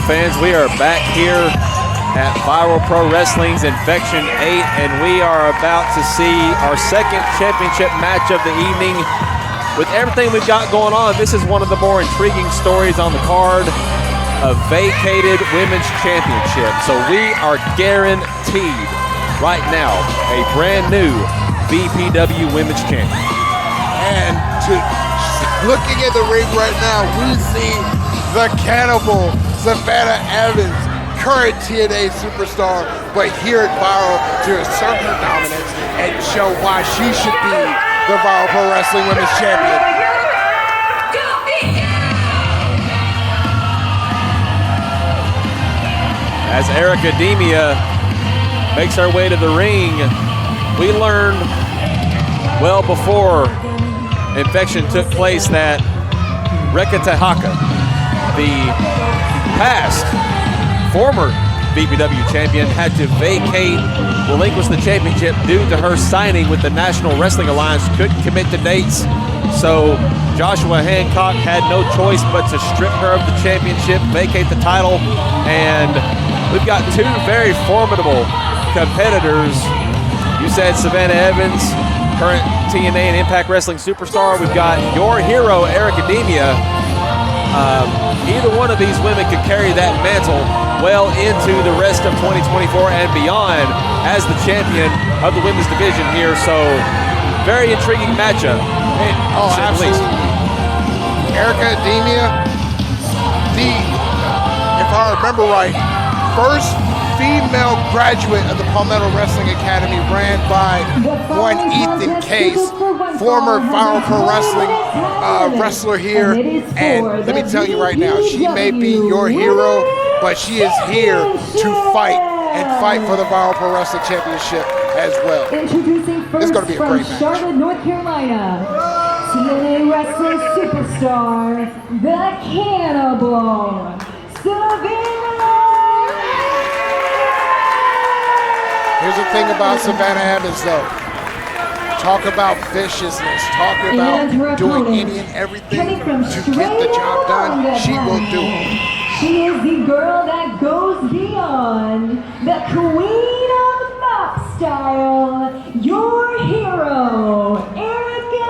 fans, we are back here at Viral Pro Wrestling's Infection 8, and we are about to see our second championship match of the evening. With everything we've got going on, this is one of the more intriguing stories on the card, a vacated women's championship. So we are guaranteed right now a brand new VPW women's champion. And looking at the ring right now, we see the Cannibal, Savannah Evans, current TNA superstar, but here at Viral to assert her dominance and show why she should be the Viral Pro Wrestling Women's Champion. As Airica-Demia makes her way to the ring, we learned well before Infection took place that Reka Tehaka, the past former VPW champion, had to vacate, relinquish the championship due to her signing with the National Wrestling Alliance, couldn't commit to dates. So Joshua Hancock had no choice but to strip her of the championship, vacate the title, and we've got two very formidable competitors. You said Savannah Evans, current TNA and Impact Wrestling superstar. We've got your hero, Airica-Demia. Either one of these women could carry that mantle well into the rest of 2024 and beyond as the champion of the women's division here. So, very intriguing matchup. Oh, absolutely. Airica-Demia, if I remember right, first female graduate of the Palmetto Wrestling Academy, ran by one Ethan Case, former Viral Pro Wrestling wrestler here. And let me tell you right now, she may be your hero, but she is here to fight and fight for the Viral Pro Wrestling Championship as well. Introducing first it's going to be a great match. Charlotte, North Carolina, TNA wrestling superstar, the Cannibal, Savannah. Here's the thing about Savannah Evans, though. Talk about viciousness. Talk about doing any and everything to get the job done. She will do it. She is the girl that goes beyond, the queen of mop style, your hero, Airica-Demia.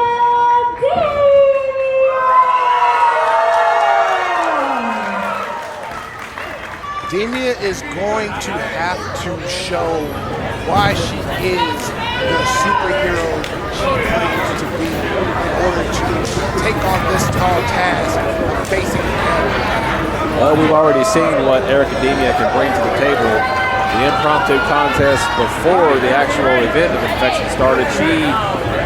Demia is going to have to show why she is the superhero she claims to be in order to take on this tall task of facing the Cannibal. Well, we've already seen what Airica-Demia can bring to the table. The impromptu contest before the actual event of Infection started, she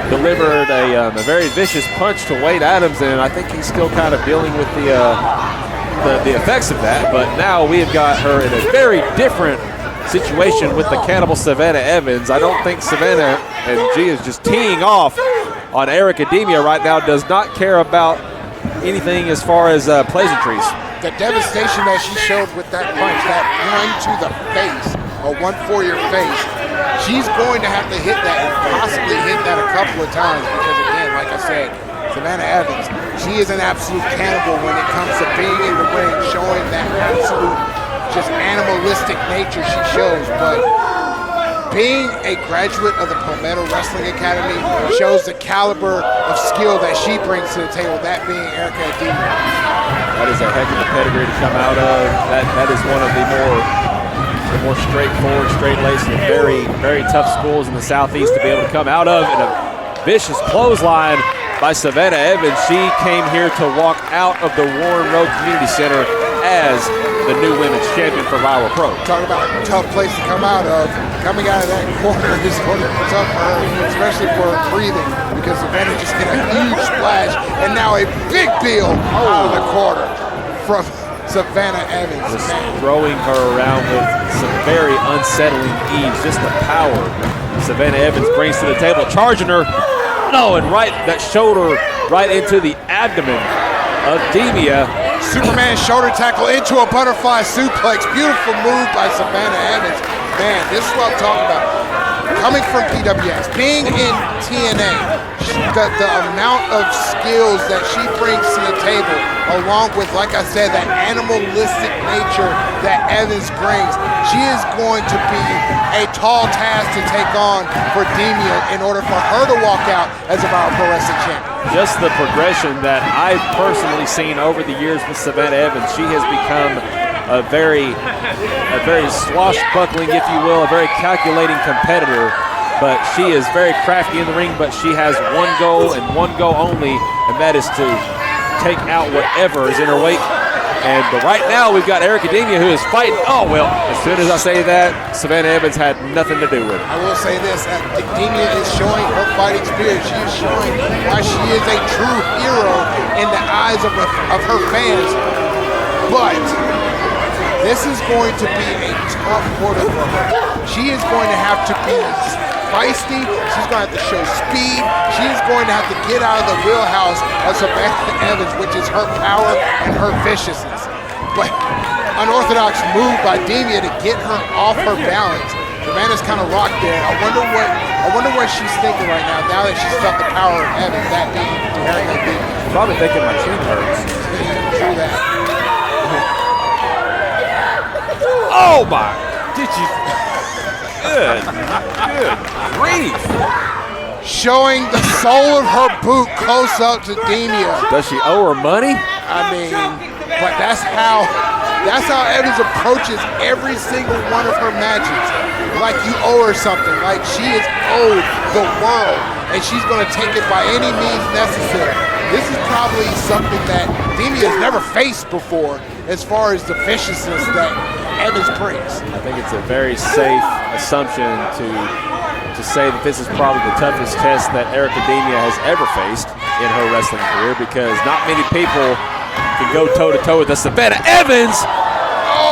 delivered a very vicious punch to Wade Adams, and I think he's still kind of dealing with the effects of that. But now we have got her in a very different situation with the Cannibal Savannah Evans. I don't think Savannah, and she is just teeing off on Airica-Demia right now, does not care about anything as far as pleasantries. The devastation that she showed with that punch, that one to the face, or one for your face, she's going to have to hit that and possibly hit that a couple of times because, again, like I said, Savannah Evans, she is an absolute cannibal when it comes to being in the ring, showing that absolute just animalistic nature she shows. But being a graduate of the Palmetto Wrestling Academy shows the caliber of skill that she brings to the table, that being Airica-Demia. That is a heck of a pedigree to come out of. That is one of the more straightforward, straight-laced, and very, very tough schools in the Southeast to be able to come out of. In a vicious clothesline by Savannah Evans. She came here to walk out of the Warren Road Community Center as the new women's champion for Viral Pro. Talk about a tough place to come out of. Coming out of that corner is going to be tough for her, especially for her breathing, because Savannah just hit a huge splash, and now a big deal out of the corner from Savannah Evans. Just throwing her around with some very unsettling ease. Just the power Savannah Evans brings to the table, charging her. No, and right, that shoulder right into the abdomen of Demia. Superman shoulder tackle into a butterfly suplex. Beautiful move by Savannah Evans. Man, this is what I'm talking about. Coming from PWX, being in TNA, the amount of skills that she brings to the table, along with, like I said, that animalistic nature that Evans brings, she is going to be a tall task to take on for Demia in order for her to walk out as a Viral Pro Wrestling champion. Just the progression that I've personally seen over the years with Savannah Evans. She has become a very swashbuckling, if you will, a very calculating competitor. But she is very crafty in the ring, but she has one goal and one goal only, and that is to take out whatever is in her wake. But right now we've got Airica-Demia who is fighting. Oh, well, as soon as I say that, Savannah Evans had nothing to do with it. I will say this, Demia is showing her fighting spirit. She is showing why she is a true hero in the eyes of her fans. But this is going to be a tough quarter for her. She is going to have to be feisty. She's going to have to show speed. She is going to have to get out of the wheelhouse of Savannah Evans, which is her power and her viciousness. But unorthodox move by Demia to get her off her balance. Savannah's kind of locked there. I wonder what she's thinking right now that she's felt the power of Evans, that being Airica-Demia. Probably thinking my chin hurts. True that. Oh my! Did you? Good grief! Showing the sole of her boot close up to Demia. Does she owe her money? I mean, but that's how Evans approaches every single one of her matches. Like you owe her something. Like she is owed the world, and she's going to take it by any means necessary. This is probably something that Demia has never faced before, as far as the viciousness that Evans brings. I think it's a very safe assumption to say that this is probably the toughest test that Airica-Demia has ever faced in her wrestling career, because not many people can go toe-to-toe with the Savannah Evans,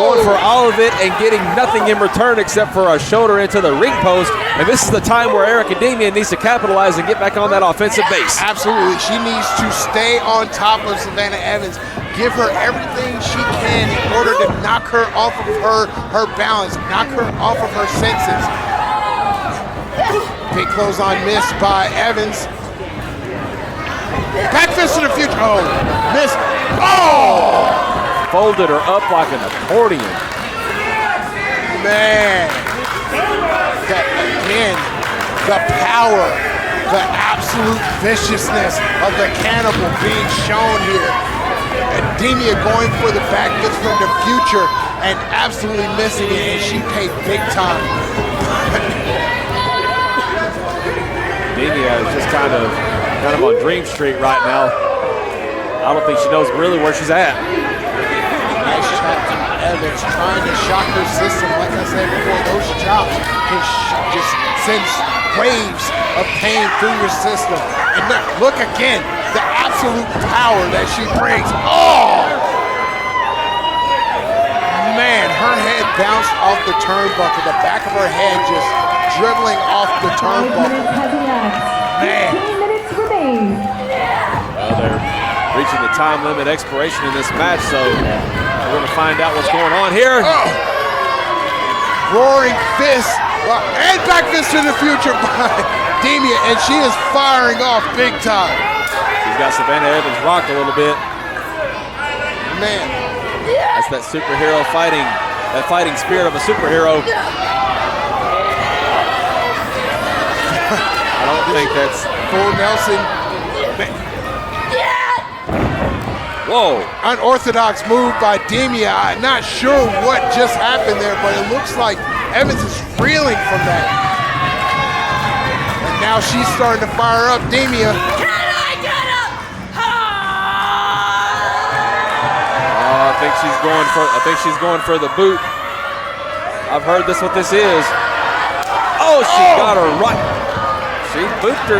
going for all of it and getting nothing in return except for a shoulder into the ring post. And this is the time where Airica-Demia needs to capitalize and get back on that offensive base. Absolutely. She needs to stay on top of Savannah Evans, give her everything she can in order to knock her off of her balance, knock her off of her senses. Big clothesline missed by Evans. Back fist to the future. Oh, missed. Oh! Folded her up like an accordion. Man. That, again, the power, the absolute viciousness of the Cannibal being shown here. And Demia going for the back fist from the future and absolutely missing it, and she paid big time. Adia is just kind of on Dream Street right now. I don't think she knows really where she's at. Nice shot to Evans, trying to shock her system. Like I said before, those chops can just send waves of pain through your system. And look again, the absolute power that she brings. Oh! Man, her head bounced off the turnbuckle. The back of her head just dribbling off the turnbuckle. Man. 15 minutes remain. Well, they're reaching the time limit expiration in this match, so we're going to find out what's going on here. Oh. Roaring fist, and back fist to the future by Demia, and she is firing off big time. She's got Savannah Evans rocked a little bit. Man. That's that superhero fighting, that fighting spirit of a superhero. I don't think that's full Nelson. Whoa. Unorthodox move by Demia. I'm not sure what just happened there, but it looks like Evans is reeling from that. And now she's starting to fire up Demia. Can I get up? I think she's going for the boot. I've heard this what this is. Oh, she got her right. She booped her.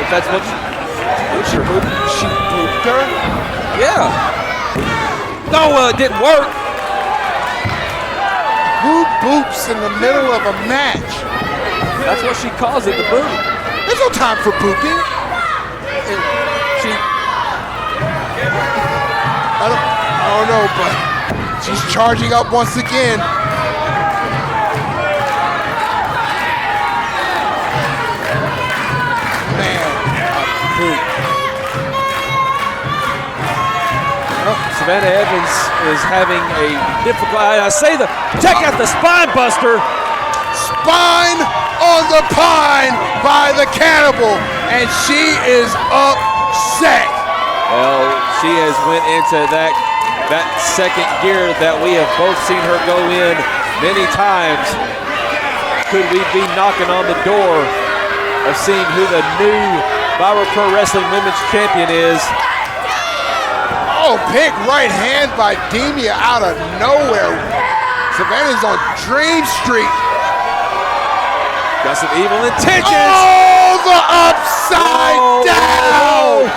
If that's what she booped her? Yeah. No, it didn't work. Who boops in the middle of a match? That's what she calls it, the boot. There's no time for booping. I don't know, but she's charging up once again. Man, Savannah Evans is having a difficult, check out the spine buster. Spine on the pine by the Cannibal, and she is upset. Well, she has went into that second gear that we have both seen her go in many times. Could we be knocking on the door of seeing who the new Viral Pro Wrestling Women's Champion is? Oh, big right hand by Demia out of nowhere. Savannah's on Dream Street. Got some evil intentions. Oh, the upside down.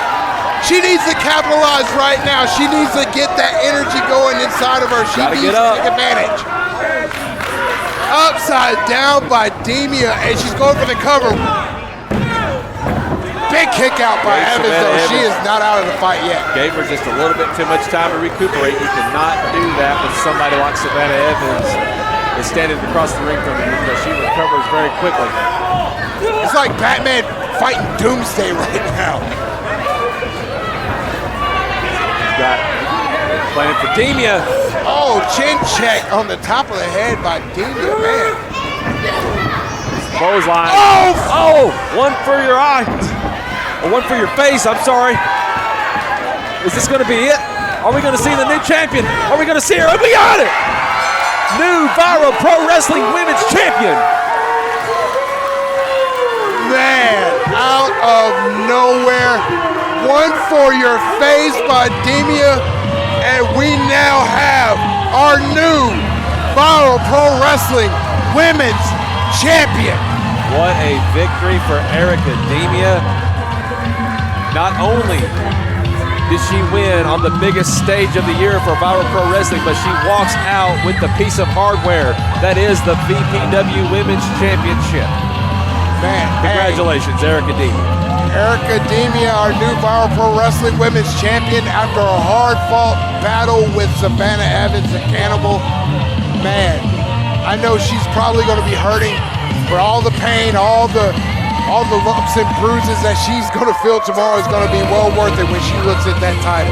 She needs to capitalize right now. She needs to get that energy going inside of her. She needs to take advantage. Upside down by Demia, and she's going for the cover. Big kick out by Evans, though. She is not out of the fight yet. Gave her just a little bit too much time to recuperate. You cannot do that with somebody like Savannah Evans is standing across the ring from you, because she recovers very quickly. It's like Batman fighting Doomsday right now. Got playing for Demia. Oh, chin check on the top of the head by Demia, man. Clothesline. Oh! One for your eye. Or one for your face, I'm sorry. Is this gonna be it? Are we gonna see the new champion? Are we gonna see her? We got it! New Viral Pro Wrestling Women's Champion. Man, out of nowhere. One for your face by Demia, and we now have our new Viral Pro Wrestling Women's Champion. What a victory for Airica-Demia. Not only did she win on the biggest stage of the year for Viral Pro Wrestling, but she walks out with the piece of hardware that is the VPW Women's Championship. Man, congratulations, Airica-Demia. Airica-Demia, our new Viral Pro Wrestling Women's Champion, after a hard-fought battle with Savannah Evans and Cannibal. Man, I know she's probably going to be hurting for all the pain, all the lumps and bruises that she's going to feel tomorrow is going to be well worth it when she looks at that title.